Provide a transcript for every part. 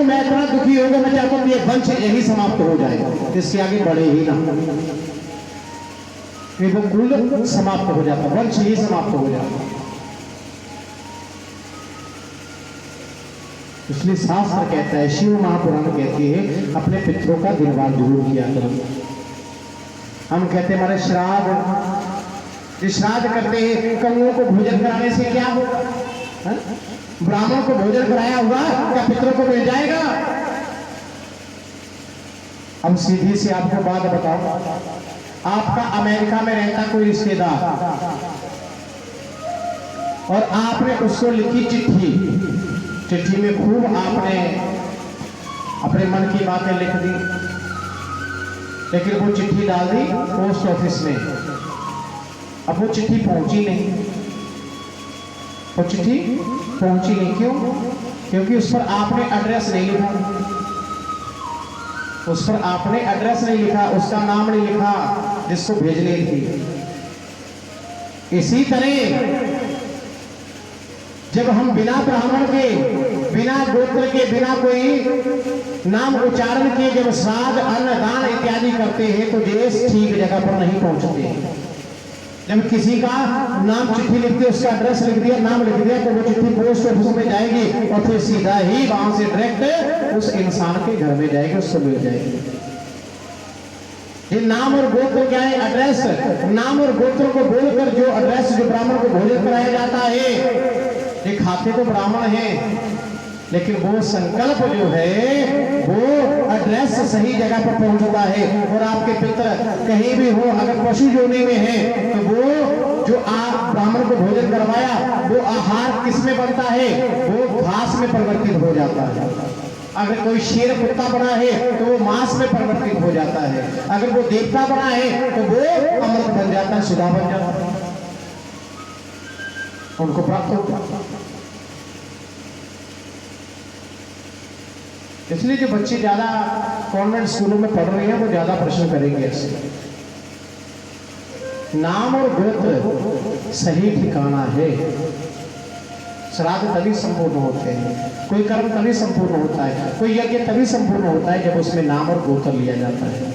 मैं इतना दुखी हो गया, मैं चाहता हूँ ये वंश यही समाप्त हो जाएगा, इससे आगे बढ़े ही ना, वो कुल समाप्त हो जाता, वंश ही समाप्त हो जाता। इसलिए शास्त्र कहता है, शिव महापुराण कहती है, अपने पितरों का दिनवार जरूर किया करो। हम कहते हैं हमारे श्राद्ध करते हैं, कौओं को भोजन कराने से क्या होगा? ब्राह्मण को भोजन कराया हुआ क्या पितरों को मिल जाएगा? अब सीधी सी आपको बात बताओ, आपका अमेरिका में रहता कोई रिश्तेदार और आपने उसको लिखी चिट्ठी, चिट्ठी में खूब आपने अपने मन की बातें लिख दी, लेकिन वो चिट्ठी डाल दी पोस्ट ऑफिस में। अब वो चिट्ठी पहुंची नहीं, वो चिट्ठी पहुंची नहीं, क्यों? क्योंकि उस पर आपने एड्रेस नहीं लिखा, उस पर आपने एड्रेस नहीं लिखा, उसका नाम नहीं लिखा जिसको भेजनी थी। इसी तरह जब हम बिना ब्राह्मण के, बिना गोत्र के, बिना कोई नाम उच्चारण के जब श्राद्ध, अन्न, दान इत्यादि करते हैं तो देश ठीक जगह पर नहीं पहुंचते। जब किसी का नाम चिट्ठी लिखते, उसका एड्रेस लिख दिया, नाम लिख दिया, तो वो चिट्ठी पोस्ट ऑफिस में जाएगी और फिर सीधा ही वहां से डायरेक्ट उस इंसान के घर में जाएगी, उसको मिल जाएगी। ये नाम और गोत्र क्या है? एड्रेस। नाम और गोत्र को बोलकर जो एड्रेस, जो ब्राह्मण को भोजन कराया जाता है, ये खाते तो ब्राह्मण हैं, लेकिन वो संकल्प जो है वो एड्रेस सही जगह पर पहुंचता है। और आपके पितर कहीं भी हो, अगर पशु जोनी में है तो वो जो आप ब्राह्मण को भोजन करवाया, वो आहार किस में बनता है? वो घास में परिवर्तित हो जाता है। अगर कोई शेर कुत्ता बना है तो वो मांस में परिवर्तित हो जाता है। अगर वो देवता बना है तो वो अमृत बन जाता है, सुधा बन जाता है, उनको प्राप्त होता है। इसलिए जो बच्चे ज्यादा कॉन्वेंट स्कूलों में पढ़ रहे हैं वो ज्यादा प्रश्न करेंगे ऐसे। नाम और गोत्र सही ठिकाना है, श्राद्ध तभी संपूर्ण होते हैं, कोई कर्म तभी संपूर्ण होता है, कोई यज्ञ तभी संपूर्ण होता है जब उसमें नाम और गोत्र लिया जाता है।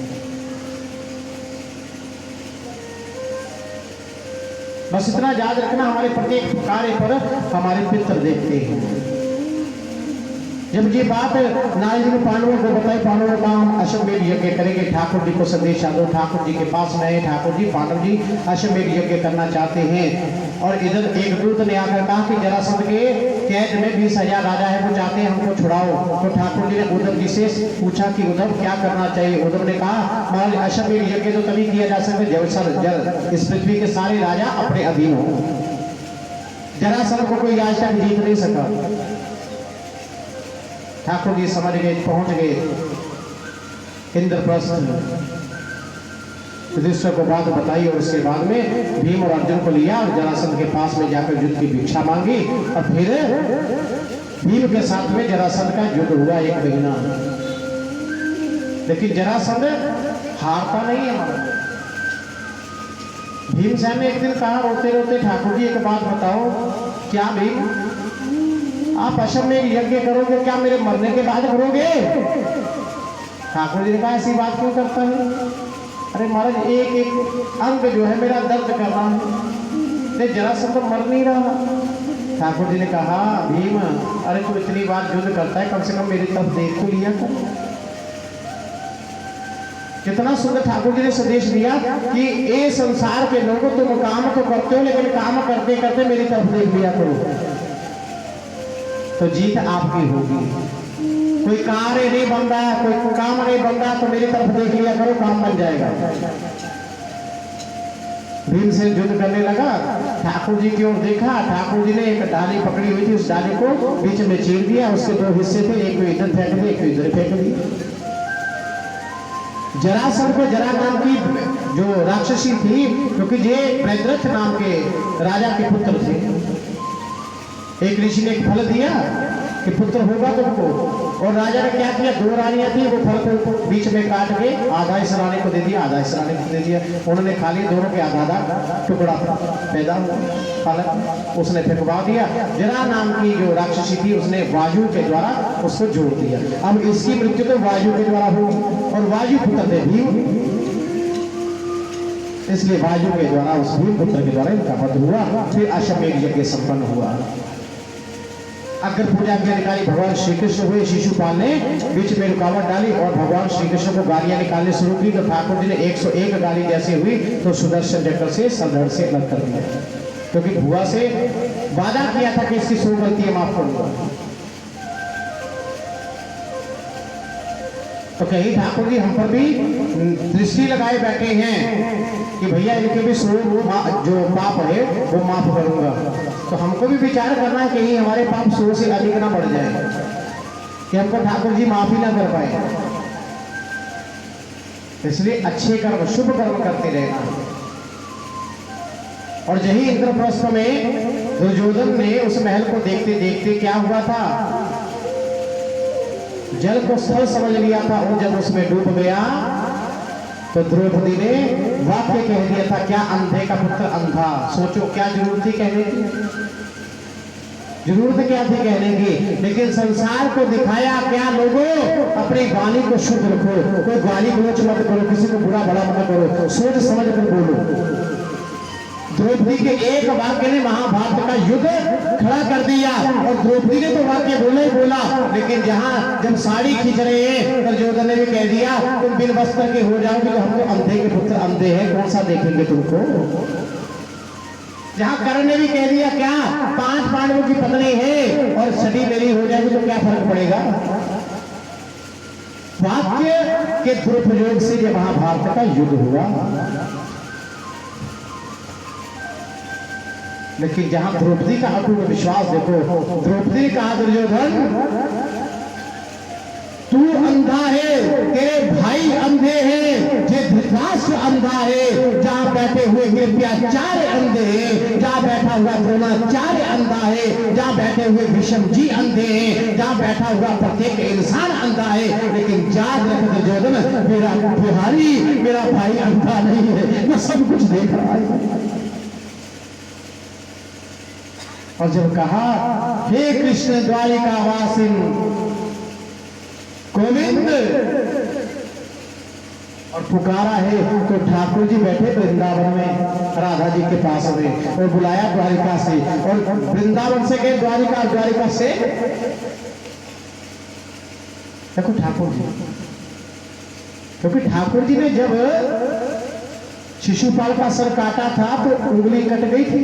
बस इतना याद रखना, हमारे प्रत्येक कार्य पर हमारे पितर देखते हैं। जब ये बात नारद जी ने पांडवों को बताई, पांडवों का हम अश्वमेध यज्ञ करेंगे, ठाकुर जी को संदेश दो, ठाकुर जी के पास में आए, ठाकुर जी पांडव जी अश्वमेध यज्ञ करना चाहते हैं। और इधर एक दूत ने आकर कहा कि जरासंध के कैद में 20,000 राजा है, वो चाहते हैं हमको छुड़ाओ। तो ठाकुर जी ने उद्धव जी से पूछा कि उद्धव क्या करना चाहिए? उद्धव ने कहा, महाराज अश्वमेध यज्ञ तो तभी किया जा सकता जब इस पृथ्वी के सारे राजा अपने अधीन हो। जरासंध को कोई आज तक जीत नहीं सका। ठाकुर जी समझ गए, पहुंच गए इंद्रप्रस्थ, युधिष्ठिर को बात बताई और उसके बाद में भीम और अर्जुन को लिया और जरासंध के पास में जाकर युद्ध की भिक्षा मांगी। और फिर भीम के साथ में जरासंध का युद्ध हुआ 1 महीना, लेकिन जरासंध हारता नहीं है। भीमसेन ने एक दिन कहा रोते रोते, ठाकुर जी एक बात बताओ, क्या भीम आप अश्वमेध यज्ञ करोगे, क्या मेरे मरने के बाद करोगे? ठाकुर जी ने कहा ऐसी बात क्यों करता है? अरे महाराज एक एक अंग जो है मेरा दर्द कर रहा है, जरासंध तो मर नहीं रहा। ठाकुर जी ने कहा भीम, अरे तू इतनी बार युद्ध करता है, कम से कम मेरी तरफ देख तो लिया कर। कितना सुंदर ठाकुर जी ने संदेश दिया कि ये संसार के लोगों, तुम काम तो करते हो लेकिन काम करते करते मेरी तरफ देख लिया करो, तो जीत आपकी होगी। कोई कार्य नहीं बन रहा, कोई काम नहीं बन रहा, तो मेरी तरफ देख लिया करो, काम बन जाएगा। भीम से युद्ध करने लगा, ठाकुर जी की ओर देखा, ठाकुर जी ने एक डाली पकड़ी हुई थी, उस डाली को बीच में चीर दिया, उसके 2 हिस्से थे, एक को इधर फेंक दिया, एक को इधर फेंक दिया। जरासंध को, जरा नाम की जो राक्षसी थी, क्योंकि ये प्रद्रथ नाम के राजा के पुत्र थे, एक ऋषि ने एक फल दिया कि पुत्र होगा तुमको, और राजा ने क्या किया, 2 रानियां थी, वो फल को बीच में काट के आधा इस रानी को दे दिया, आधा इस रानी को दे दिया। उन्होंने खा लिया, दोनों के आधा आधा टुकड़ा पैदा हुआ फल, उसने फेंकवा दिया। जरा नाम की जो राक्षसी थी उसने वायु के द्वारा उसको जोड़ दिया। अब इसकी मृत्यु तो वायु के द्वारा हुई और वायु पुत्र थे भीम, इसलिए वायु के द्वारा उस भीम पुत्र के द्वारा इनका वध हुआ। फिर अश्वमेध यज्ञ संपन्न हुआ। अग्र पूजा की निकाली भगवान श्री कृष्ण हुए। शिशुपाल ने बीच में रुकावट डाली और भगवान श्री कृष्ण को गालियां निकालने शुरू की, तो ठाकुर जी ने 101 गाली जैसे हुई तो सुदर्शन चक्र से सलधड़ से अलग कर दिया, क्योंकि भुआ से वादा किया था कि इसकी 100 गलतियां माफ करूंगा। तो कहीं ठाकुर जी हम पर भी दृष्टि लगाए बैठे हैं कि भैया इनके भी 100 जो पाप है वो माफ करूंगा। तो हमको भी विचार करना है कहीं हमारे पाप 100 से अधिक ना बढ़ जाए कि हमको ठाकुर जी माफ ही ना कर पाए। इसलिए अच्छे कर्म, शुभ कर्म करते रहना। और यही इंद्रप्रस्थ में दुर्योधन ने उस महल को देखते देखते क्या हुआ था, जल को स्थल समझ लिया था और जब उसमें डूब गया तो द्रौपदी ने वाक्य कह दिया था, क्या अंधे का पुत्र अंधा। सोचो क्या जरूरत थी कहने की, जरूरत क्या थी कहने की, लेकिन संसार को दिखाया क्या, लोगों अपनी वाणी को शुद्ध रखो, कोई गाली गलौज मत करो, किसी को बुरा भला मत करो, सोच समझ कर बोलो। द्रौपदी के एक वाक्य ने महाभारत का युद्ध खड़ा कर दिया। और द्रौपदी ने तो वाक्य बोला ही बोला, लेकिन जब साड़ी खींच रहे हैं दुर्योधन ने भी कह दिया, तुम बिन वस्त्र के हो जाओगे तो हमको अंधे के पुत्र अंधे हैं, कौन सा देखेंगे तुमको। जहां कर्ण ने भी कह दिया, क्या 5 पांडवों की पत्नी है और सदी मेरी हो जाएगी तो क्या फर्क पड़ेगा। वाक्य के दुरुपयोग से ये महाभारत का युद्ध हुआ। लेकिन जहां द्रौपदी का अटूट विश्वास देखो, द्रौपदी ने कहा, दुर्योधन तू अंधा है, तेरे भाई अंधे हैं, जे धृतराष्ट्र अंधा है, जहां बैठे हुए कृपाचार्य अंधे हैं, जहां बैठा हुआ द्रोणाचार्य अंधा है, जहां बैठे हुए भीष्म जी अंधे हैं, जहां बैठा हुआ प्रत्येक इंसान अंधा है। लेकिन याद रख दुर्योधन, मेरा बिहारी, मेरा भाई अंधा नहीं है, मैं सब कुछ देख रहा है। और जब कहा, हे कृष्ण द्वारिका वासिन गोविंद, और पुकारा है, तो ठाकुर जी बैठे वृंदावन में राधा जी के पास में और बुलाया द्वारिका से, और वृंदावन से गए द्वारिका, द्वारिका से देखो ठाकुर जी, क्योंकि ठाकुर जी ने जब शिशुपाल का सर काटा था तो उंगली कट गई थी,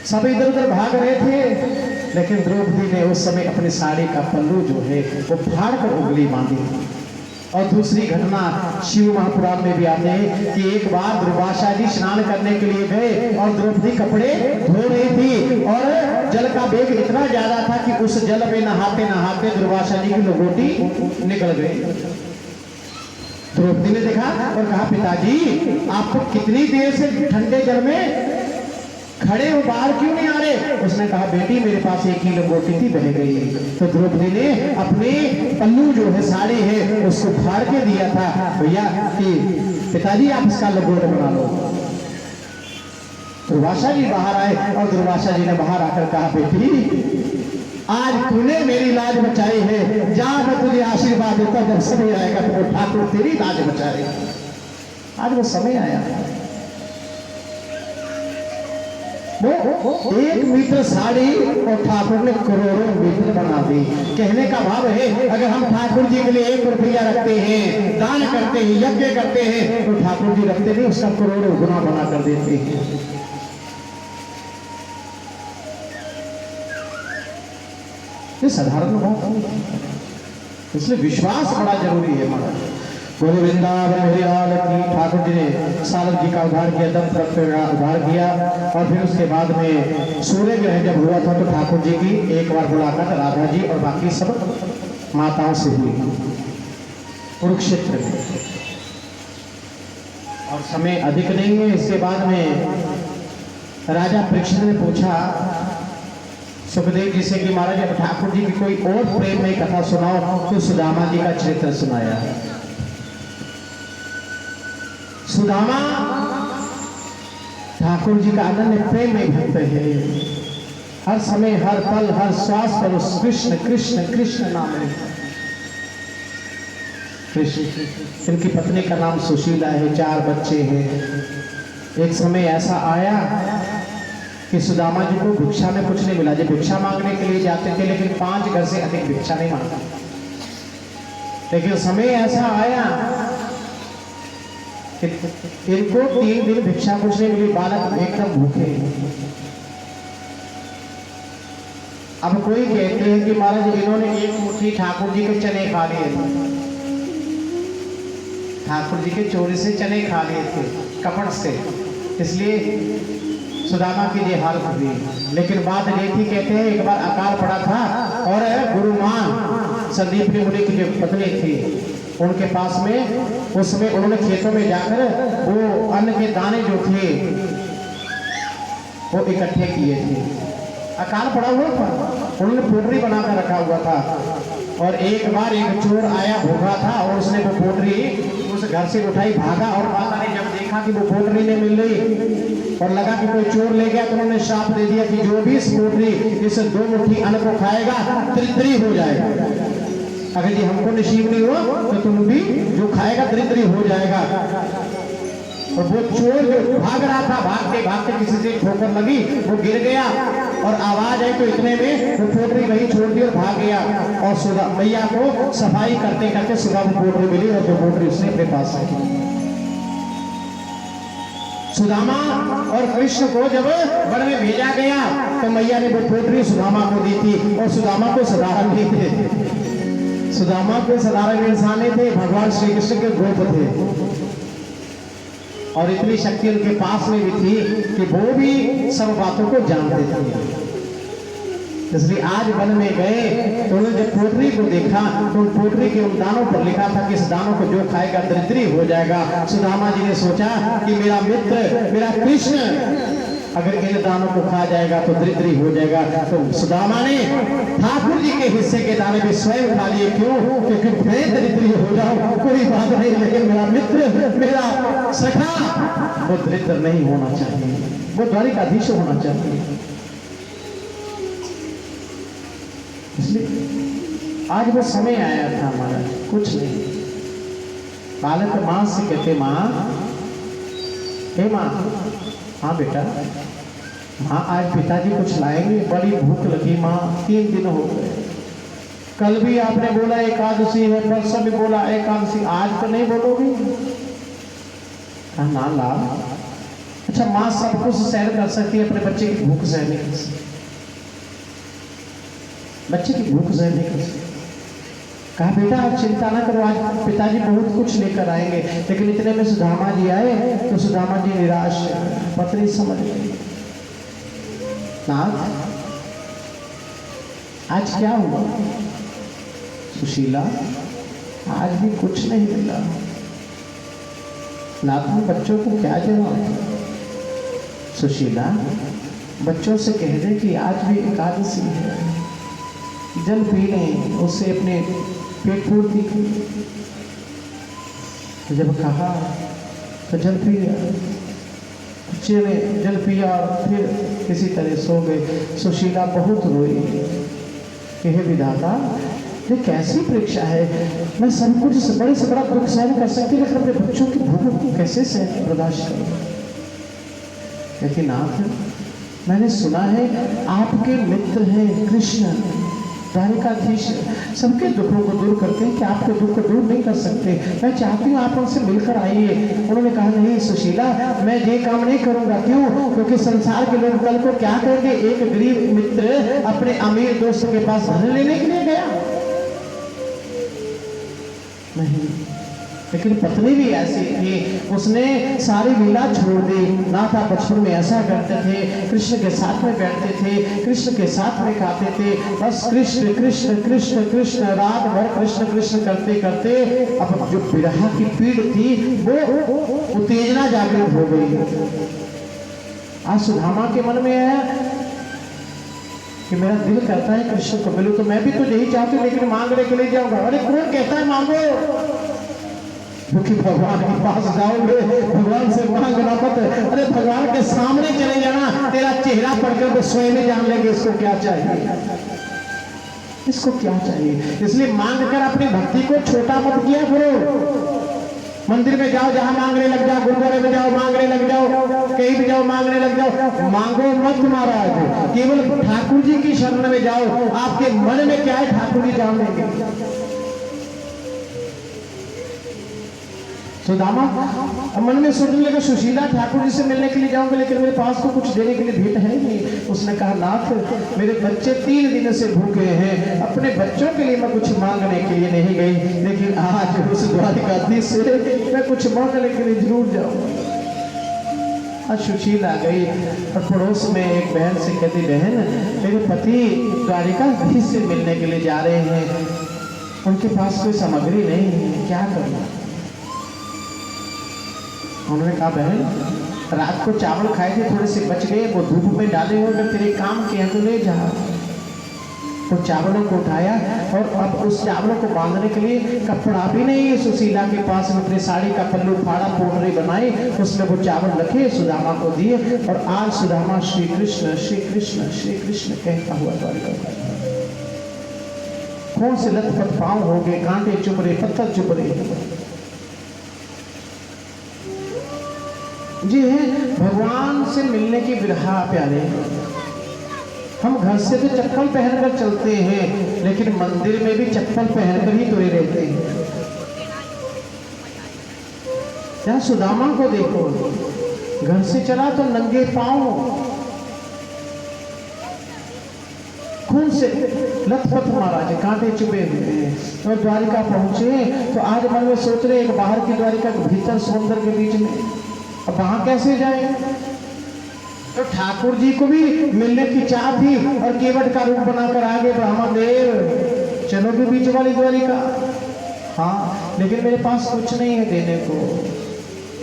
सब इधर उधर भाग रहे थे, लेकिन द्रौपदी ने उस समय अपनी साड़ी का पल्लू जो है वो फाड़ कर उंगली बांधी। और दूसरी घटना शिव महापुराण में भी आते हैं कि एक बार दुर्वासा जी स्नान करने के लिए गए और द्रौपदी कपड़े धो रही थी और जल का वेग इतना ज्यादा था कि उस जल में नहाते नहाते दुर्वासा जी की लंगोटी निकल गई। द्रौपदी ने देखा और कहा, पिताजी आप कितनी देर से ठंडे जल में खड़े हो, बाहर क्यों नहीं आ रहे। उसने कहा, बेटी मेरे पास एक ही लंगोटी थी, बह गई। तो द्रौपदी ने अपने पल्लू जो है, साड़ी है, उसको फाड़ के दिया था भैया कि पिताजी आप इसका लंगोट बना लो। दुर्वासा जी बाहर आए और दुर्वासा जी ने बाहर आकर कहा, बेटी आज तूने मेरी लाज बचाई है, जा मैं तुझे आशीर्वाद देता, जब समय आएगा तो ठाकुर तेरी लाज बचाएगा। आज वो समय आया। वो 1 मीटर साड़ी और ठाकुर ने करोड़ों मीटर बना दी। कहने का भाव है, अगर हम ठाकुर जी के लिए 1 रुपया रखते हैं, दान करते हैं, यज्ञ करते हैं, तो ठाकुर जी रखते नहीं, उसका करोड़ों गुना बना कर देते हैं। ये साधारण बात है, इसलिए विश्वास बड़ा जरूरी है हमारा। बोले वृंदावन हरि लाल की। ठाकुर जी ने सारद जी का उद्धार किया, दत्त रथ का उद्धार किया, और फिर उसके बाद में सूर्य ग्रहण जब हुआ था तो ठाकुर जी की एक बार मुलाकात राधा जी और बाकी सब माताओं से हुई कुरुक्षेत्र में। और समय अधिक नहीं है, इसके बाद में राजा परीक्षित ने पूछा, सुखदेव जी से कि महाराज अब ठाकुर जी की कोई और प्रेममय कथा सुनाओ, तो सुदामा जी का चरित्र सुनाया। सुदामा ठाकुर जी का अनन्य प्रेम में भक्त है। हर समय, हर पल, हर श्वास पर उस कृष्ण कृष्ण कृष्ण नाम है। कृष्ण, इनकी पत्नी का नाम सुशीला है, 4 बच्चे हैं। एक समय ऐसा आया कि सुदामा जी को भिक्षा में कुछ नहीं मिला। जब भिक्षा मांगने के लिए जाते थे, लेकिन 5 घर से अधिक भिक्षा नहीं मांगा। लेकिन समय ऐसा आया कि इनको 3 दिन भिक्षा कुछ नहीं मिली, बालक एकदम भूखे। अब कोई कहते हैं कि महाराज इन्होंने 1 मुट्ठी ठाकुर जी के चने खा लिए थे, ठाकुर जी के चोरी से चने खा लिए थे कपट से, इसलिए सुदामा की ये हालत हुई। लेकिन बात ये थी, कहते हैं एक बार अकाल पड़ा था और गुरुमान संदीप मुनि की जो पत्नी थी उनके पास में, उसमें उन्होंने खेतों में जाकर वो अन्न के दाने जो थे वो इकट्ठे किए थे। अकाल पड़ा हुआ था, उन्होंने पोटरी बनाकर रखा हुआ था। और एक बार एक चोर आया, भूखा था, और उसने वो पोटरी उस घर से उठाई, भागा। और माता ने जब देखा कि वो पोटरी नहीं मिल रही और लगा कि कोई चोर ले गया, तो उन्होंने श्राप दे दिया कि जो भी इस पोटरी, इस 2 मुट्ठी अन्न को खाएगा दरिद्री हो जाएगा। अगर ये हमको नसीब नहीं हुआ तो तुम भी जो खाएगा दरिद्री हो जाएगा। और वो चोर जो भाग रहा था, भागते भागते किसी से ठोकर लगी, वो गिर गया और आवाज आई, तो इतने में वो पोटरी वहीं छोड़ दी और भाग गया। और सुधा मैया को सफाई करते करते सुबह वो पोटरी मिली और जो पोटरी उसने अपने पास रखी। सुदामा और कृष्ण को जब वन में भेजा गया तो मैया ने वो पोटरी सुदामा को दी थी। और सुदामा को साधारण नहीं थे, सुदामा के साधारण इंसान थे, भगवान श्री कृष्ण के गोप थे। और इतनी शक्ति उनके पास में भी थी कि वो भी सब बातों को जानते थे। इसलिए आज वन में गए तो उन्होंने जब पोटरी को देखा तो उन पोटरी के उन दानों पर लिखा था कि इस दानों को जो खाएगा दरिद्री हो जाएगा। सुदामा जी ने सोचा कि मेरा मित्र, मेरा कृष्ण अगर इन दानों को खा जाएगा तो दरिद्री हो जाएगा। तो सुदामा ने ठाकुर जी के हिस्से के दाने भी स्वयं खा लिए। क्यों? क्योंकि मैं दरिद्री हो जाऊं कोई बात नहीं, लेकिन मेरा मित्र, मेरा सखा वो दरिद्र नहीं होना चाहिए, वो द्वारिकाधीश होना चाहिए। इसलिए आज वो समय आया था हमारा, कुछ नहीं। बालक मां से कहते, माँ, हे माँ, हाँ बेटा, हाँ आज पिताजी कुछ लाएंगे, बड़ी भूख लगी माँ, 3 दिन हो गए। कल भी आपने बोला एकादशी है, परसों भी बोला एकादशी, आज तो नहीं बोलोगी? ना ला। अच्छा माँ सब कुछ सहन कर सकती है, अपने बच्चे की भूख सहन नहीं कर सकती, बच्चे की भूख सहन नहीं कर सकती। कहा बेटा आप चिंता ना करो, आज पिताजी बहुत कुछ लेकर आएंगे। लेकिन इतने में सुदामा जी आए तो सुदामा जी निराश, पत्नी समझ गई, नाथ आज क्या हुआ? सुशीला आज भी कुछ नहीं मिला। नाथ बच्चों को क्या जवाब? सुशीला बच्चों से कह दे कि आज भी एकादशी है, जल पी लें, उससे अपने पेट पूर्ति की। तो जब कहा तो जल पी लिया, बच्चे ने जल पिया और फिर किसी तरह सो गए। सुशीला बहुत रोई, यह विधाता ये कैसी परीक्षा है, मैं सब कुछ बड़े से बड़ा दुख सहन कर सकती, लेकिन अपने बच्चों की भूख कैसे सहन बर्दाश्त करूं? लेकिन नाथ मैंने सुना है आपके मित्र हैं कृष्ण, द्वारिकाधीश, सबके दुखों को दूर करते हैं, कि आपके दुख को दूर नहीं कर सकते? मैं चाहती हूँ आप उनसे मिलकर आइए। उन्होंने कहा नहीं सुशीला, मैं ये काम नहीं करूंगा। क्यों? क्योंकि संसार के लोग कल को क्या कहेंगे? एक गरीब मित्र अपने अमीर दोस्त के पास धन लेने के लिए गया, नहीं। लेकिन पत्नी भी ऐसी थी, उसने सारी लीला छोड़ दी। नाथ आप बचपन में ऐसा करते थे, कृष्ण के साथ में बैठते थे, कृष्ण के साथ में खाते थे, बस कृष्ण कृष्ण कृष्ण कृष्ण, रात भर कृष्ण कृष्ण करते करते अब जो विरह की पीड़ थी वो उत्तेजना जागृत हो गई। आज सुदामा के मन में आया कि मेरा दिल कहता है कृष्ण को मिलूं, तो मैं भी तो यही चाहती हूँ, लेकिन मांगने के लिए जाऊंगा। अरे कौन कहता है मांगो, क्योंकि भगवान के पास जाओगे, भगवान से मांगना मत। अरे भगवान के सामने चले जाना, तेरा चेहरा पढ़कर वो स्वयं ही जान लेंगे इसको क्या चाहिए, इसको क्या चाहिए। इसलिए मांग कर अपनी भक्ति को छोटा मत किया करो। मंदिर में जाओ, जहां मांगने लग जाओ, गुरुद्वारे में जाओ मांगने लग जाओ, कहीं भी जाओ मांगने लग जाओ। मांगो मत महाराज, केवल ठाकुर जी की शरण में जाओ। आपके मन में क्या है ठाकुर जी जान लेंगे। सुदामा मन में सोचने लगा, सुशीला ठाकुर जी से मिलने के लिए जाऊंगा, लेकिन मेरे पास तो कुछ देने के लिए भेंट है नहीं। उसने कहा, नाथ मेरे बच्चे 3 दिन से भूखे हैं, अपने बच्चों के लिए मैं कुछ मांगने के लिए नहीं गई, लेकिन आज उस द्वारिकाधीश से मैं कुछ मांगने के लिए जरूर जाऊंगा। आज सुशीला गई और पड़ोस में एक बहन से कहती, बहन मेरे पति द्वारिकाधीश से मिलने के लिए जा रहे हैं, उनके पास कोई सामग्री नहीं है, क्या करना। उन्होंने कहा, बहन रात को चावल खाए थे, थोड़े से बच गए, वो धूप में डाले हो, अगर तेरे काम के हैं तो ले जा। तो चावलों को उठाया और अब उस चावलों को बांधने के लिए कपड़ा भी नहीं है सुशीला के पास। अपने साड़ी का पल्लू फाड़ा, पोटरी बनाई, उसमें वो चावल रखे, सुदामा को दिए, और आज सुदामा श्री कृष्ण श्री कृष्ण श्री कृष्ण कहता हुआ द्वारिका। कौन से लथपथ पांव हो गए, कांटे चुभ रहे, पत्थर चुभ रहे। जी है भगवान से मिलने की विरहा प्यारे। हम घर से तो चप्पल पहनकर चलते हैं, लेकिन मंदिर में भी चप्पल पहनकर ही तुरे रहते हैं। क्या सुदामा को देखो, घर से चला तो नंगे पांव, खून से लथपथ महाराज, कांटे चुभे हुए। और द्वारिका पहुंचे तो आज मन में सोच रहे, एक बाहर की द्वारिका, भीतर समुद्र के बीच में, अब वहां कैसे जाए। तो ठाकुर जी को भी मिलने की चाह थी, और केवट का रूप बनाकर आगे, ब्राह्मण देव चलोगे बीच वाली द्वारिका। हाँ, लेकिन मेरे पास कुछ नहीं है देने को।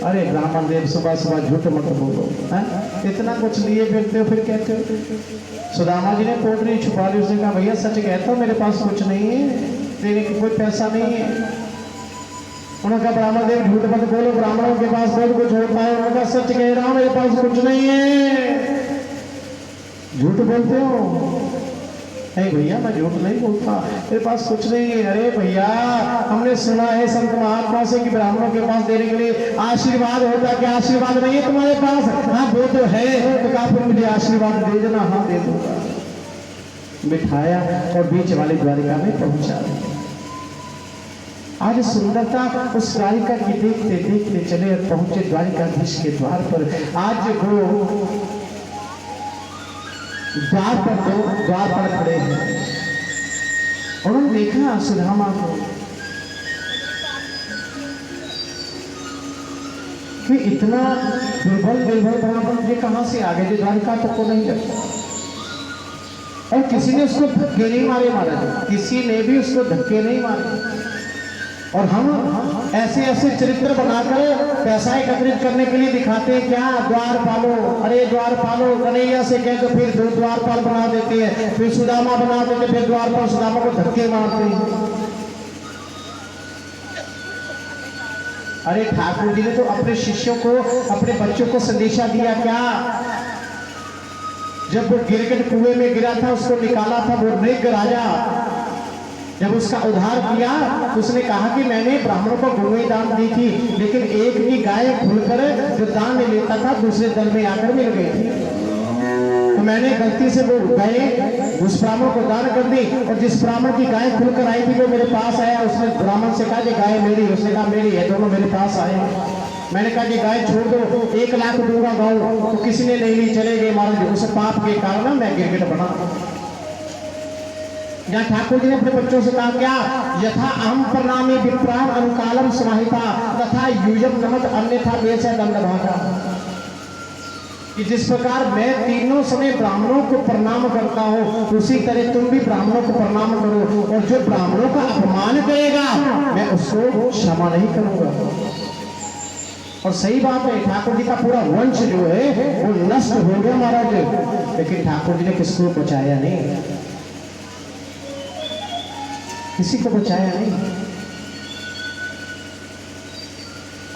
अरे ब्राह्मण देव, सुबह सुबह झूठ मत बोलो, इतना कुछ लिए फिरते हो, फिर कहते हो। सुदामा जी ने पोटली छुपा ली। उसने कहा, भैया सच कहता हूँ, मेरे पास कुछ नहीं है, देने की कोई पैसा नहीं है। उन्होंने कहा, ब्राह्मण देव झूठ मत बोलो, ब्राह्मणों के पास बहुत कुछ होता है। उन्होंने कहा, सच कह रहा हूं, मेरे पास कुछ नहीं है। झूठ बोलते हो? नहीं भैया, मैं झूठ नहीं बोलता, मेरे पास कुछ नहीं है। अरे भैया, हमने सुना है संत महात्मा से कि ब्राह्मणों के पास देने के लिए आशीर्वाद होता है। क्या आशीर्वाद नहीं है तुम्हारे पास? हाँ वो तो है। तो कहा, फिर मुझे आशीर्वाद दे देना। हाँ दे दूंगा। बिठाया और बीच वाली द्वारिका में पहुंचा। आज सुंदरता उस द्वारिका की देखते देखते चले और पहुंचे द्वारिकाधीश के द्वार पर। आज वो द्वार पर खड़े हैं। उन्होंने देखा सुदामा को कि इतना दुर्बल ब्राह्मण ये कहां से आ गए, जो द्वारिका तक को नहीं लगता। और किसी ने उसको धक्के नहीं मारे महाराज, किसी ने भी उसको धक्के नहीं मारे। और हम ऐसे ऐसे चरित्र बनाकर पैसा एकत्रित करने के लिए दिखाते हैं, क्या द्वार पालो, अरे द्वार पालो। कन्हैया से कहे तो फिर दो द्वारपाल बना देते हैं, फिर सुदामा बना देते, फिर द्वारपाल सुदामा को धक्के मारते हैं। अरे ठाकुर जी ने तो अपने शिष्यों को, अपने बच्चों को संदेशा दिया। क्या जब वो गिरगिट कुएं में गिरा था, उसको निकाला था वो नृग राजा, जब उसका उद्धार किया तो उसने कहा कि मैंने ब्राह्मणों को गुरुएं दान दी थी, लेकिन एक की गाय खुलकर जो दान नहीं लेता था दूसरे दल में आकर मिल गई थी। तो मैंने गलती से वो गाय उस ब्राह्मण को दान कर दी, और जिस ब्राह्मण की गाय खुलकर आई थी वो मेरे पास आया। उसने ब्राह्मण से कहा कि गाय मेरी, उसने कहा मेरी है, दोनों मेरे पास आए। मैंने कहा कि गाय छोड़ दो, 1 लाख दूंगा गाँव, तो किसी ने नहीं ली, चले गए महाराज। उस पाप के कारण मैं गिरगिट बना। जहाँ ठाकुर जी ने अपने बच्चों से कहा, क्या यथा अहम प्रणामी विप्राण अनुकालम समाहिता तथा युजम नमत अन्यथा वेश दंड भागा। कि जिस प्रकार मैं तीनों समय ब्राह्मणों को प्रणाम करता हूँ, उसी तरह तुम भी ब्राह्मणों को प्रणाम करो, और जो ब्राह्मणों का अपमान करेगा मैं उसको क्षमा नहीं करूंगा। और सही बात है, ठाकुर जी का पूरा वंश जो है वो नष्ट हो गया महाराज, लेकिन ठाकुर जी ने किसको बचाया नहीं, किसी को बचाया नहीं।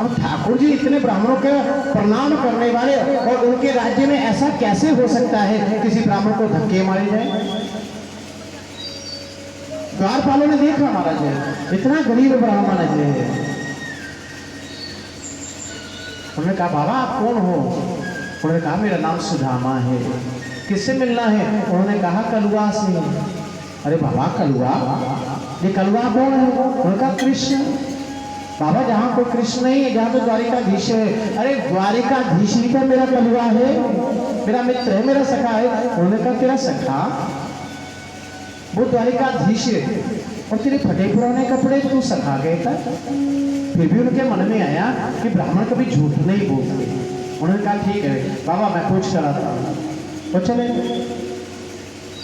अब ठाकुर जी इतने ब्राह्मणों के प्रणाम करने वाले, और उनके राज्य में ऐसा कैसे हो सकता है किसी ब्राह्मण को धक्के मारे जाए। द्वारपालों ने देखा महाराज इतना गरीब ब्राह्मण है, उन्होंने कहा बाबा आप कौन हो। उन्होंने कहा मेरा नाम सुदामा है। किससे मिलना है। उन्होंने कहा कलुआ से। अरे बाबा कलुआ, ये कलुआ कौन है। उन्होंने कहा कृष्ण। बाबा जहाँ कोई कृष्ण नहीं है, जहाँ तो द्वारिकाधीश है। अरे द्वारिकाधीश ही तो मेरा कलुआ है, मेरा मित्र है, मेरा सखा है। उन्होंने कहा तेरा सखा वो द्वारिकाधीश है और तेरे फटे पुराने कपड़े तू सखा गए था। फिर भी उनके मन में आया कि ब्राह्मण कभी झूठ नहीं बोलते। उन्होंने कहा ठीक है बाबा मैं पूछ कर आता हूँ, तो चले।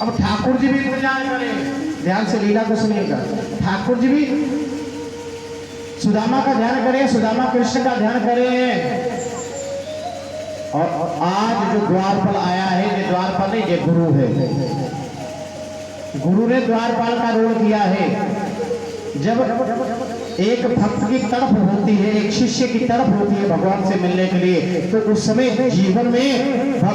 अब ठाकुर जी भी इंतजार करें, ध्यान से लीला को सुनिएगा। ठाकुर जी भी सुदामा का ध्यान करें, सुदामा कृष्ण का ध्यान करें। और आज जो द्वारपाल आया है, ये द्वारपाल नहीं, ये गुरु है। गुरु ने द्वारपाल का रोल किया है। जब एक भक्त की तड़प होती है, एक शिष्य की तड़प होती है भगवान से मिलने के लिए, तो उस समय जीवन में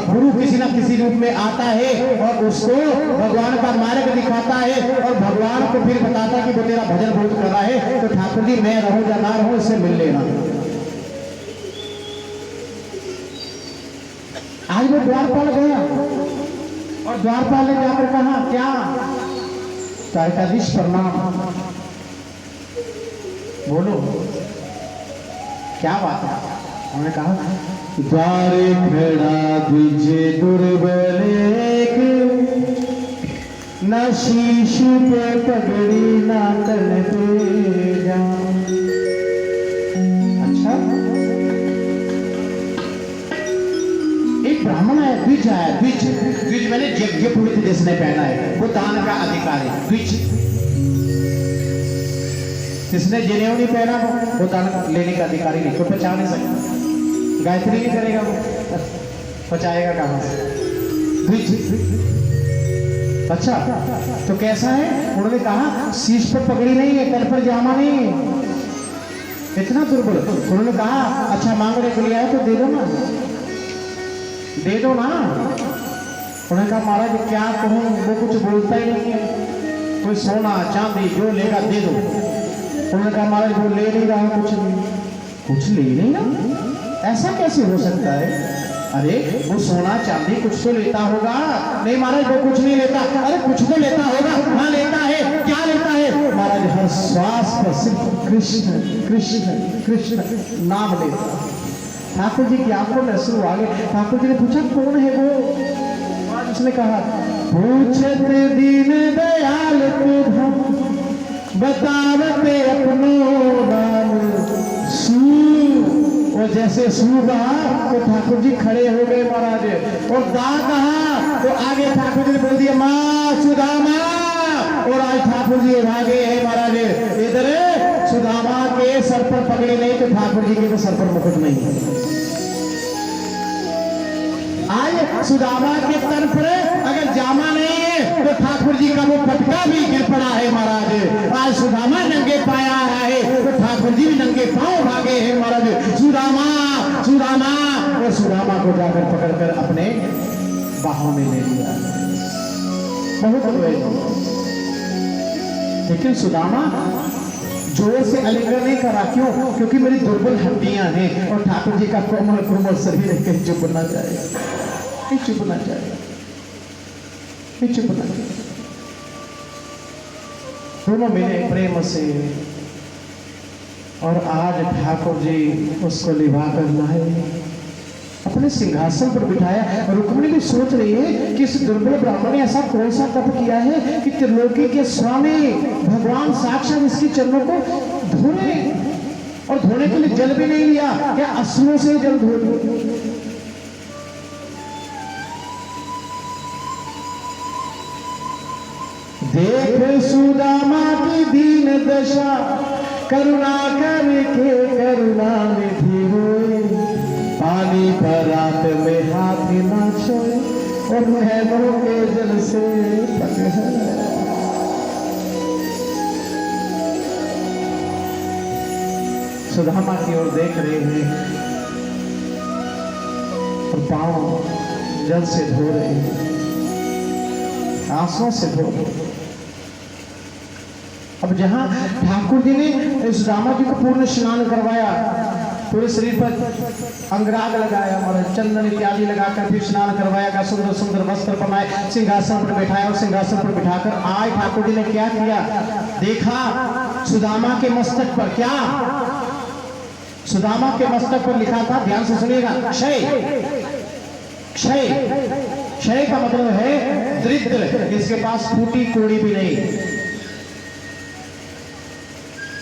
गुरु किसी न किसी रूप में आता है और उसको भगवान का मार्ग दिखाता है और भगवान को फिर बताता है कि वो तेरा भजन बहुत कर रहा है, तो ठाकुर जी मैं रहूं या ना रहूं इससे मिल लेना। आज वो द्वारपाल गया और द्वारपाल ने जाकर कहा क्या, द्वारकाधीश प्रणाम। बोलो क्या बात है। उन्होंने कहा द्वारे खड़ा द्विजे दुर्बलेक, न शीश पे पगड़ी ना तन पे जा। अच्छा एक ब्राह्मण है, द्विज आया। द्विज, द्विज मैंने यज्ञ पुरोहित जिसने पहना है वो दान का अधिकारी है। द्विज जिसने जनेऊ नहीं पहना वो दान लेने का अधिकारी नहीं, कोई पचा नहीं सकता। गायत्री नहीं करेगा वो, पचाएगा कहां से। द्विज अच्छा तो कैसा है। उन्होंने कहा शीश पर पगड़ी नहीं है, तन पर जामा नहीं है, इतना दुर्बल। उन्होंने कहा अच्छा मांगने के लिए आए तो दे दो ना, दे दो ना। उन्होंने कहा महाराज क्या कहूँ, वो कुछ बोलता ही नहीं है, कोई सोना चांदी जो लेगा दे दो। उन्होंने कहा महाराज वो ले नहीं रहा, कुछ ले नहीं रहा, ऐसा कैसे हो सकता है। अरे वो सोना चांदी कुछ तो लेता होगा। नहीं महाराज वो कुछ नहीं लेता। अरे कुछ तो लेता होगा। हाँ लेता है, क्या लेता है महाराज, हर श्वास पर सिर्फ कृष्ण कृष्ण कृष्ण नाम लेता। ठाकुर जी की आंखों में अश्रु आ गए। ठाकुर जी ने पूछा कौन है वो। उसने कहा पूछत दीन दयाल तुझ, बतावते अपनो नाम सू। और जैसे सू कहा तो ठाकुर जी खड़े हो गए महाराज, और दा कहा तो आगे ठाकुर जी ने बोल दिया माँ सुदामा। और आज ठाकुर जी भागे हैं महाराज। इधर सुदामा के सर पर पगड़ी नहीं तो ठाकुर जी के सर पर मुकुट नहीं है। आज सुदामा के तन पर अगर जामा नहीं है तो ठाकुर जी का वो पटका भी गिर पड़ा है महाराज। आज सुदामा नंगे पाया है तो ठाकुर जी भी नंगे पांव भागे हैं महाराज। सुदामा सुदामा, और सुदामा को जाकर पकड़कर अपने बाहों में ले लिया। बहुत रोए, लेकिन सुदामा जोर से आलिंगन नहीं करा। क्यों? क्योंकि मेरी दुर्बल हड्डियां हैं और ठाकुर जी का कोमल कोमल शरीर है, कहीं चुपना चाहिए, कहीं चुपना चाहिए, कहीं चुपना चाहिए। दोनों मिले प्रेम से और आज ठाकुर जी उसको लिवा कर लाए, अपने सिंहासन पर बिठाया। रुक्मिणी भी सोच रही है कि इस दुर्बल ब्राह्मण ने ऐसा कौन सा तप किया है कि त्रिलोकी के स्वामी भगवान साक्षात इसके चरणों को धोने, और धोने के लिए जल भी नहीं लिया, क्या अश्रुओं से जल धो लिया। देख सुदामा की दीन दशा, करुणा करके करुणा निधि होए। खाली परात में हाथ ना छोड़े और महलों के जल से सुदामा की ओर देख रहे हैं और पांव जल से धो रहे हैं, आंसुओं से धो रहे हैं। अब जहां ठाकुर जी ने सुदामा जी को पूर्ण स्नान करवाया, पूरे शरीर पर अंगराग लगाया और चंदन इत्यादि लगाकर फिर स्नान करवाया, सुंदर सुंदर वस्त्र पहनाए, सिंहासन पर बैठाया और सिंहासन पर बिठाकर आए ठाकुर जी ने क्या किया, देखा सुदामा के मस्तक पर क्या, सुदामा के मस्तक पर लिखा था, ध्यान से सुनिएगा, क्षय। क्षय क्षय का मतलब है दरिद्र, जिसके पास फूटी कोड़ी भी नहीं।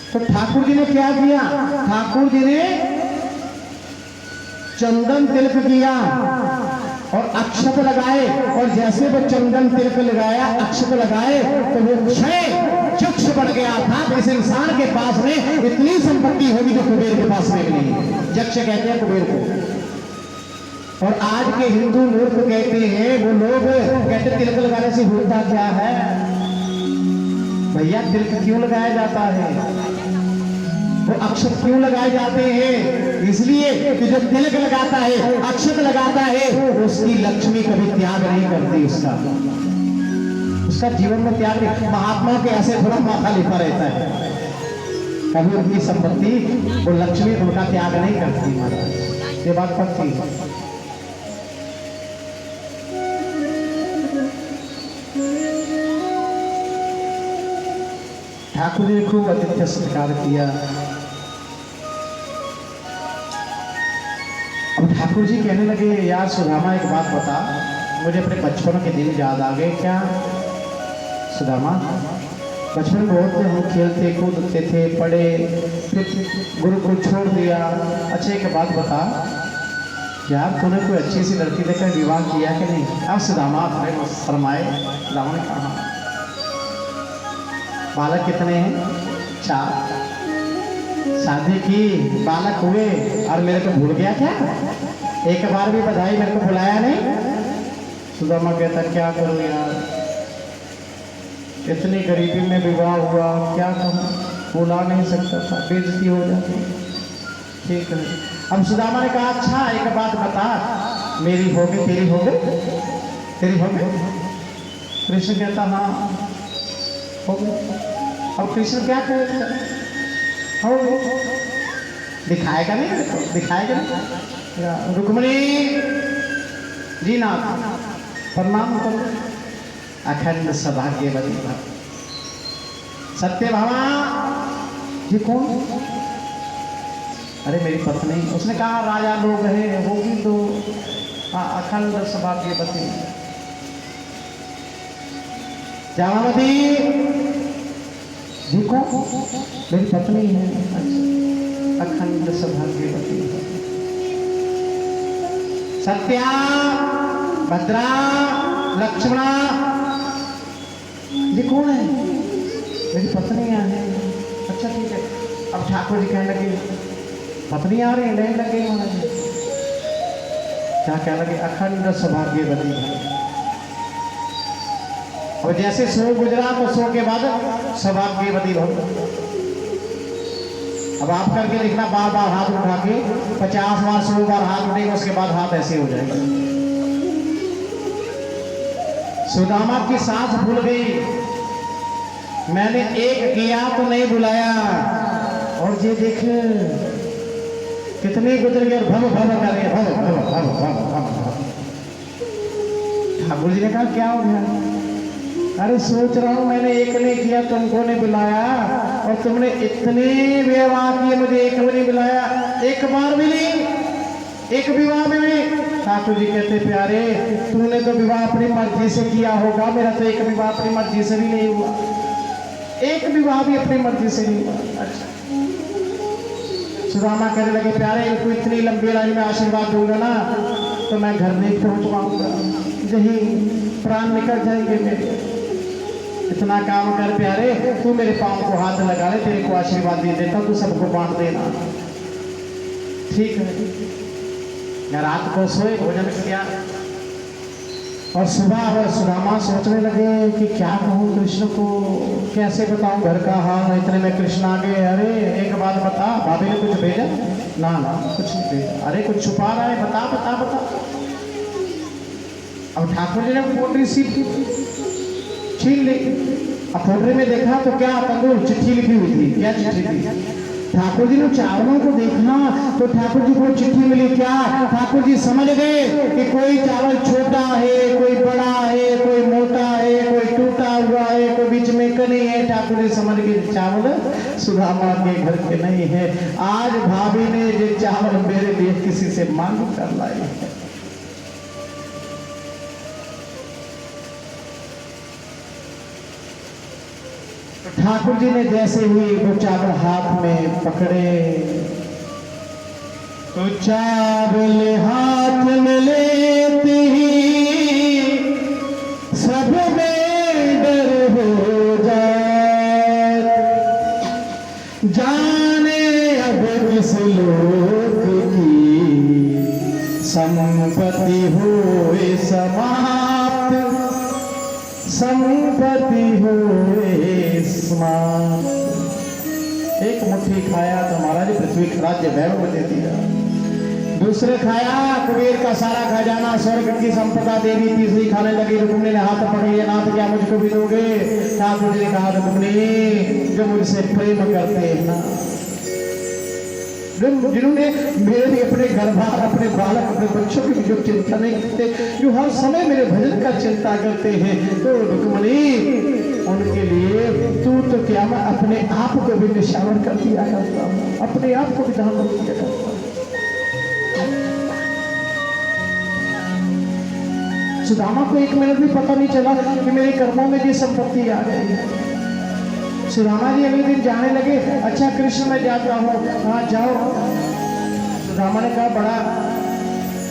तो ठाकुर जी ने क्या किया, ठाकुर जी ने चंदन तिलक किया और अक्षत लगाए, और जैसे वो चंदन तिलक लगाया, अक्षत लगाए, तो वो क्षय चक्षु बढ़ गया था। इस इंसान के पास में इतनी संपत्ति होगी जो कुबेर के पास में नहीं है। जक्ष कहते हैं कुबेर को। और आज के हिंदू मूर्ख कहते हैं, वो लोग कहते तिलक लगाने से होता क्या है। भैया तिलक क्यों लगाया जाता है, वो अक्षत क्यों लगाए जाते हैं, इसलिए कि जो तिलक लगाता है, अक्षत लगाता है, उसकी लक्ष्मी कभी त्याग नहीं करती, उसका जीवन में त्याग नहीं। महात्मा के ऐसे थोड़ा माथा लिपा रहता है, कभी उनकी संपत्ति वो लक्ष्मी उनका त्याग नहीं करती महाराज, ये बात पक्की है। ठाकुर ने खूब आतिथ्य सत्कार किया। अब ठाकुर जी कहने लगे, यार सुदामा एक बात बता, मुझे अपने बचपन के दिन याद आ गए। क्या सुदामा, बचपन में बहुत हम खेलते कूदते थे, पढ़े, फिर गुरु को छोड़ दिया। अच्छा एक बात बता यार, तूने कोई अच्छी सी लड़की देखकर विवाह किया कि नहीं। अब सुदामा फरमाए, सुदामा ने कहा बालक कितने हैं, 4। शादी की, बालक हुए और मेरे को भूल गया क्या, एक बार भी बधाई मेरे को बुलाया नहीं। सुदामा कहता क्या करूं यार, इतनी गरीबी में विवाह हुआ, क्या कहूं, बुला नहीं सकता था, बेइज्जती हो जाती। ठीक है। अब सुदामा ने कहा अच्छा एक बात बता, मेरी हो गई, तेरी हो गई, तेरी हो गई। कृष्ण कहता हाँ हो गई। अब कृष्ण क्या कहेगा, हो दिखाएगा नहीं, दिखाएगा नहीं। रुक्मिणी जी नाथ प्रणाम करो, अखंड सौभाग्यवती भव। सत्यभामा ये कौन, अरे मेरी पत्नी। उसने कहा राजा लोग है, होगी तो अखंड सौभाग्यवती। जामावती देखो मेरी पत्नी है, अखंड सौभाग्यवती। सत्या, भद्रा, लक्ष्मणा ये कौन है, मेरी पत्नियां हैं। अच्छा ठीक है। अब ठाकुर जी कहने लगे पत्नी आ रही नहीं लगे, क्या कहने लगे, अखंड सौभाग्यवती। और जैसे सो गुजरा तो सो के बाद सौभाग्यवती भव। अब आप करके लिखना, बार बार हाथ उठा के 50 बार 100 बार हाथ उठेगा, उसके बाद हाथ ऐसे हो जाएगा। सुदामा की सांस भूल गई, मैंने एक किया तो नहीं बुलाया, और ये देख कितने गुजर गए, भव भव करे, भव भव भव भव भव। ठाकुर जी ने कहा क्या हो गया, अरे सोच रहा हूं मैंने एक ने किया, तुमको ने बुलाया, और तुमने इतने विवाह किए, मुझे एक भी नहीं बुलाया, एक बार भी नहीं, एक विवाह में नहीं। ठाकुर जी कहते प्यारे तूने तो विवाह अपनी मर्जी से किया होगा, मेरा तो एक विवाह अपनी मर्जी से भी नहीं हुआ, एक विवाह भी अपनी मर्जी से नहीं हुआ। अच्छा। सुदामा कहने लगे प्यारे इनको इतनी लंबी लाइन में आशीर्वाद दूंगा ना तो मैं घर नहीं पहुंच पाऊंगा, यही प्राण निकल जाएंगे मेरे। इतना काम कर प्यारे, तू मेरे पाँव को हाथ लगा ले, तेरे को आशीर्वाद दे देता, तू सबको बांट देना। ठीक है। या रात को सोए, भोजन किया और सुबह सुदामा सोचने लगे कि क्या कहूँ कृष्ण को, कैसे बताऊँ घर का हाल। इतने में कृष्ण आ गए। अरे एक बात बता, भाभी ने कुछ भेजा? ना ना कुछ नहीं भेजा। अरे कुछ छुपा रहा है, बता बता बता। अब ठाकुर जी ने पोटली छीन ली। अब पोटली में देखा तो क्या, तंदूर चिट्ठी लिखी हुई थी। क्या चिट्ठी थी? ठाकुर जी ने चावलों को देखा तो ठाकुर जी को चिट्ठी मिली। क्या? ठाकुर जी समझ गए कि कोई चावल छोटा है, कोई बड़ा है, कोई मोटा है, कोई टूटा हुआ है, कोई बीच में कनी है। ठाकुर जी समझ गए चावल सुदामा के घर के नहीं है। आज भाभी ने ये चावल मेरे लिए किसी से मांग कर लाई है। ठाकुर जी ने जैसे ही वो चावल हाथ में पकड़े तो चावल हाथ में लेते ही सब में डर हो जाए। जाने अब किस लोक की संपत्ति होए समाप्त, संपत्ति होए समाप्त। एक मुट्ठी खाया तो महाराज पृथ्वी राज्य वैभव दे दिया। दूसरे खाया कुबेर का सारा खजाना, स्वर्ग की संपदा दे दी। तीसरी खाने लगी। रुक्मिणी ने हाथ पकड़े, नाथ क्या मुझको भी दोगे? ठाकुर जी ने कहा, रुक्मिणी जो मुझसे प्रेम करते हैं ना, जिन्होंने मेरे लिए अपने घर बार, अपने बालक, अपने बच्चों की जो चिंता नहीं करते, जो हर समय मेरे भजन का चिंता करते हैं, तो रुक्मिणी उनके लिए तू तो क्या, मैं अपने आप को भी निशावर कर दिया करता हूँ, अपने आप को भी दान कर दिया करता हूँ। सुदामा को एक मिनट भी पता नहीं चला कि मेरे कर्मों में ये संपत्ति आ गई है। सुदामा जी अगले दिन जाने लगे। अच्छा कृष्ण मैं जाता हूँ। हाँ जाओ। सुदामा ने कहा, बड़ा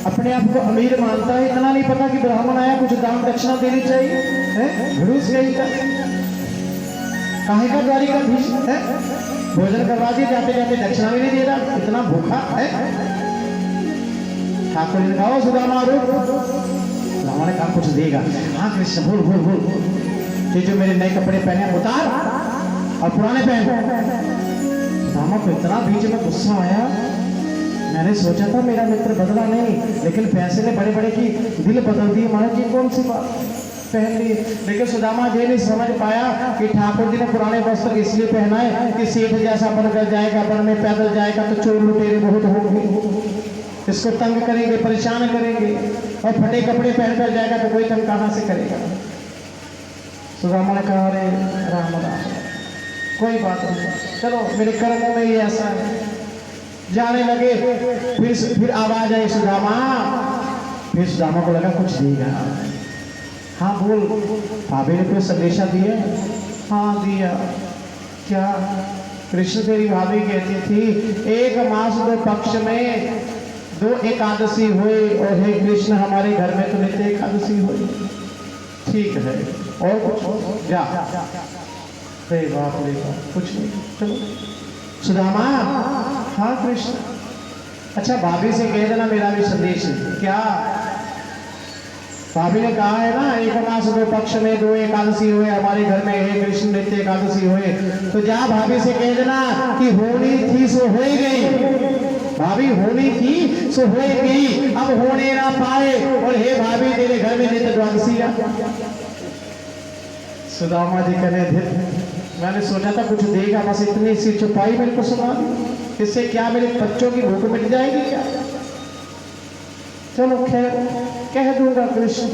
अपने आप को अमीर मानता है, इतना नहीं पता कि ब्राह्मण आया, कुछ दान दक्षिणा देनी चाहिए है? घुस गई का काहे का द्वारिकाधीश है? भोजन करवा दिए, जाते जाते दक्षिणा भी नहीं दे रहा, इतना भूखा है। ठाकुर जी ने कहा, सुदामा रुक। सुदामा ने कहा, कुछ देगा। हाँ कृष्ण बोल बोल बोल। ये जो मेरे नए कपड़े पहने उतार और पुराने पहन। सुदामा को इतना बीच में गुस्सा आया। मैंने सोचा था मेरा मित्र बदला नहीं, लेकिन पैसे ने बड़े बड़े की दिल बदल दिए। महाराज जी कौन सी बात पहन लिए? लेकिन सुदामा जी नहीं समझ पाया कि ठाकुर जी ने पुराने वस्त्र इसलिए पहनाए कि सेठ जैसा बनकर जाएगा, वन में पैदल जाएगा तो चोर लुटेरे बहुत होंगे, इसको तंग करेंगे, परेशान करेंगे, और फटे कपड़े पहनकर जाएगा तो कोई तंग कहां से करेगा। सुदामा ने कहा, अरे राम राम, कोई बात नहीं, चलो मेरे कर्मों में ही ऐसा है। जाने लगे। फिर आवाज आई, सुदामा। फिर सुदामा को लगा कुछ देगा। हाँ बोल। भाभी ने कोई संदेशा दिया? हाँ दिया। क्या? कृष्ण तेरी भाभी कहती थी, एक मास 2 पक्ष में 2 एकादशी हुई, और हे कृष्ण हमारे घर में तो नित्य एकादशी हुई। ठीक है, और कुछ? जा। अरे बाप रे बाप, कुछ नहीं, चलो। सुदामा, हाँ कृष्ण। अच्छा भाभी से कह देना मेरा भी संदेश है। क्या? भाभी ने कहा है ना, एक मास 2 पक्ष में 2 एकादशी हुए हमारे घर में, हे कृष्ण नित्य एकादशी हुए। तो जा भाभी से कह देना कि होनी थी सो हो गई। भाभी होनी थी सो हो गई, अब होने ना पाए, और हे भाभी तेरे घर में नित्य द्वादशी आ। सुदामा जी कहने, मैंने सोचा था कुछ देगा, बस इतनी सी छुपाई मेरे को सुना दी, इससे क्या मेरे बच्चों की भूख मिट जाएगी क्या? चलो खैर, कह दूंगा कृष्ण।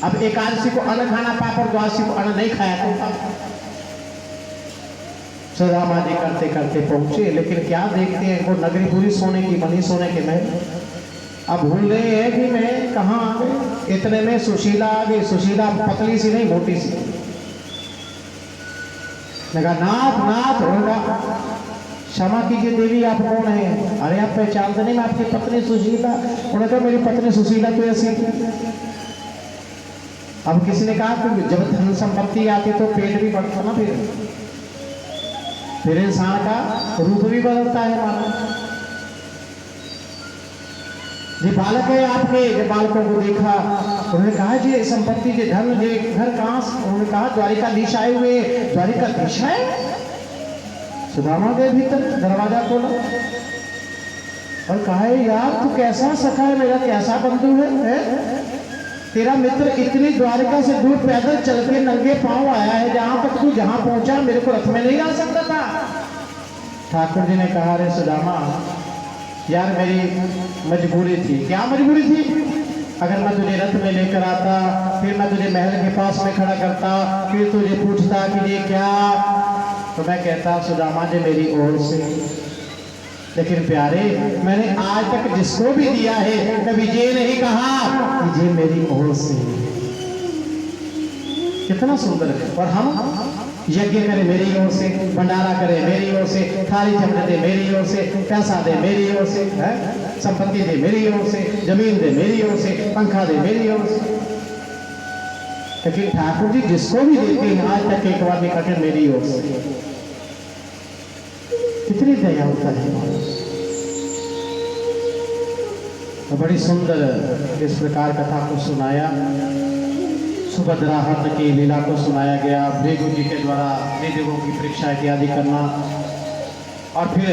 अब एकादशी को अन्न खाना पाप, और द्वादशी को अन्न नहीं खाया तो। सुदामा जी करते करते पहुंचे, लेकिन क्या देखते हैं, वो नगरी पूरी सोने की बनी, सोने के महल। अब भूल रहे हैं कि मैं कहाँ आ गए। इतने में सुशीला आ गई। सुशीला पतली सी नहीं, मोटी सी। लगा, नाथ नाथ होगा, क्षमा कीजिए देवी, आप कौन है? अरे आप पहचानते नहीं, मैं आपकी पत्नी सुशीला। उन्होंने कहा, मेरी पत्नी सुशीला तो ऐसी थी। अब किसी ने कहा कि जब धन संपत्ति आती तो पेट भी बढ़ता ना, फिर इंसान का रूप भी बदलता है। हमारा जी बालक है आपके। जब बालकों को देखा उन्होंने कहा जी संपत्ति जी धन जी घर कहाँ से? उन्होंने कहा द्वारिकाधीश आए हुए। द्वारिकाधीश है? सुदामा गए भीतर, दरवाजा खोला और कहा यार तू कैसा सखा है मेरा, कैसा बंधु है? तेरा मित्र इतनी द्वारिका से दूर पैदल चल के नंगे पांव आया है, जहां तक तू जहां पहुंचा मेरे को रथ में नहीं ला सकता था। ठाकुर जी ने कहा अरे सुदामा यार मेरी मजबूरी थी। क्या मजबूरी थी? अगर मैं तुझे रथ में लेकर आता, फिर मैं तुझे महल के पास में खड़ा करता, फिर तुझे पूछता कि ये क्या, तो मैं कहता सुदामा जी मेरी ओर से। लेकिन प्यारे मैंने आज तक जिसको भी दिया है कभी ये नहीं कहा कि ये मेरी ओर से। कितना सुंदर है। और हम यज्ञ करें मेरी ओर से, भंडारा करें मेरी ओर से, थाली चमड़े दे मेरी ओर से, पैसा दे मेरी ओर से, संपत्ति दे मेरी ओर से, जमीन दे मेरी ओर से, पंखा दे मेरी ओर से। लेकिन ठाकुर जी जिसको भी देते हैं आज तक एक बार निकटे मेरी ओर से। कितनी दया होता है। तो बड़ी सुंदर इस प्रकार कथा को सुनाया। सुभद्रा हरण की लीला को सुनाया गया, भृगु जी के द्वारा देवों की परीक्षा इत्यादि करना, और फिर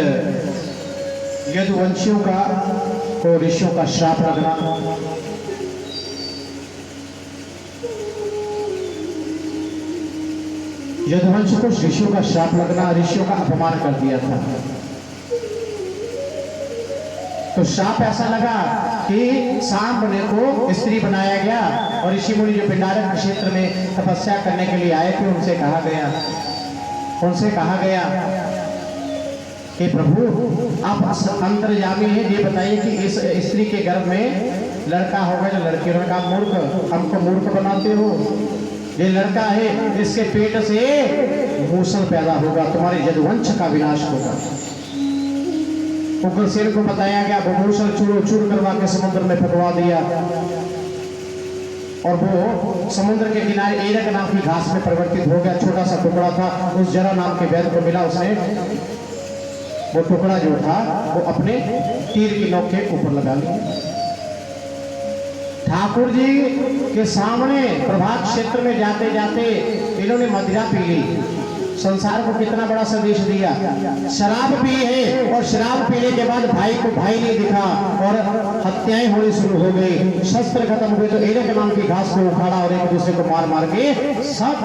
यदुवंशियों का को ऋषियों का श्राप लगना। यदुवंश को ऋषियों का श्राप लगना, ऋषियों का अपमान कर दिया था। तो श्राप ऐसा लगा कि सांब मुनि को स्त्री बनाया गया, और ऋषि मुनि जो पिंडारक क्षेत्र में तपस्या करने के लिए आए थे उनसे कहा गया कि प्रभु आप अंतर्यामी हैं, ये बताइए कि इस स्त्री के गर्भ में लड़का होगा या लड़की? उन्होंने कहा मूर्ख, हमको मूर्ख बनाते हो। ये लड़का है, इसके पेट से मूसल पैदा होगा, तुम्हारे यदुवंश का विनाश होगा। उग्रसेन को बताया गया, वो मूसल चूर करवा के समुद्र में फेंकवा दिया, और वो समुद्र के किनारे एरक नाम की घास में परिवर्तित हो गया। छोटा सा टुकड़ा था, उस जरा नाम के वैद्य को मिला, उसने वो टुकड़ा जो था वो अपने तीर की नोक के ऊपर लगा लिया। ठाकुर जी के सामने प्रभात क्षेत्र में जाते जाते इन्होंने मदिरा पी ली। संसार को कितना बड़ा संदेश दिया। शराब पी है, और शराब पीने के बाद भाई को भाई नहीं दिखा, और हत्याएं होनी शुरू हो गई, शस्त्र खत्म हुए। तो एरक नाम की घास को उखाड़ा और एक दूसरे को मार मार के सब